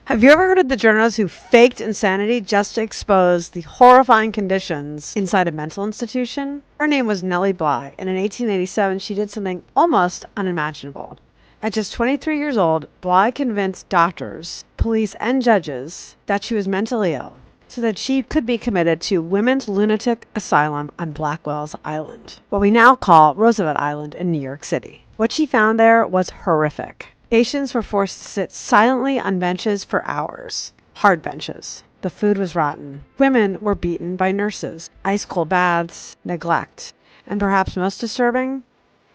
Have you ever heard of the journalist who faked insanity just to expose the horrifying conditions inside a mental institution? Her name was Nellie Bly, and in 1887 she did something almost unimaginable. At just 23 years old, Bly convinced doctors, police, and judges that she was mentally ill so that she could be committed to Women's Lunatic Asylum on Blackwell's Island, what we now call Roosevelt Island in New York City. What she found there was horrific. Patients were forced to sit silently on benches for hours. Hard benches. The food was rotten. Women were beaten by nurses. Ice cold baths, neglect. And perhaps most disturbing,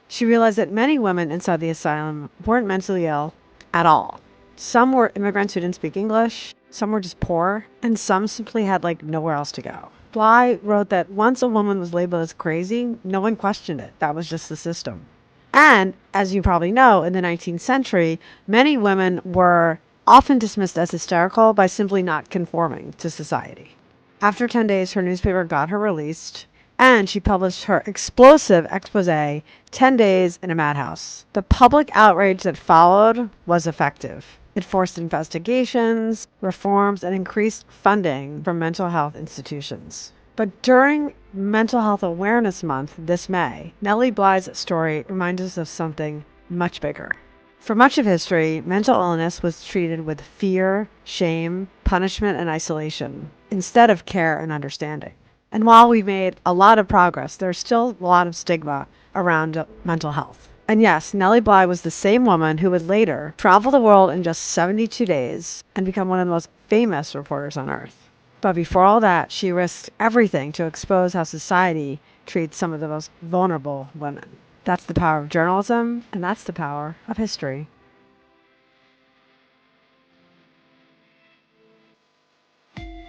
she realized that many women inside the asylum weren't mentally ill at all. Some were immigrants who didn't speak English, some were just poor, and some simply had nowhere else to go. Bly wrote that once a woman was labeled as crazy, no one questioned it. That was just the system. And, as you probably know, in the 19th century, many women were often dismissed as hysterical by simply not conforming to society. After 10 days, her newspaper got her released, and she published her explosive expose, 10 Days in a Madhouse. The public outrage that followed was effective. It forced investigations, reforms, and increased funding for mental health institutions. But during Mental Health Awareness Month this May, Nellie Bly's story reminds us of something much bigger. For much of history, mental illness was treated with fear, shame, punishment, and isolation, instead of care and understanding. And while we've made a lot of progress, there's still a lot of stigma around mental health. And yes, Nellie Bly was the same woman who would later travel the world in just 72 days and become one of the most famous reporters on earth. But before all that, she risked everything to expose how society treats some of the most vulnerable women. That's the power of journalism, and that's the power of history.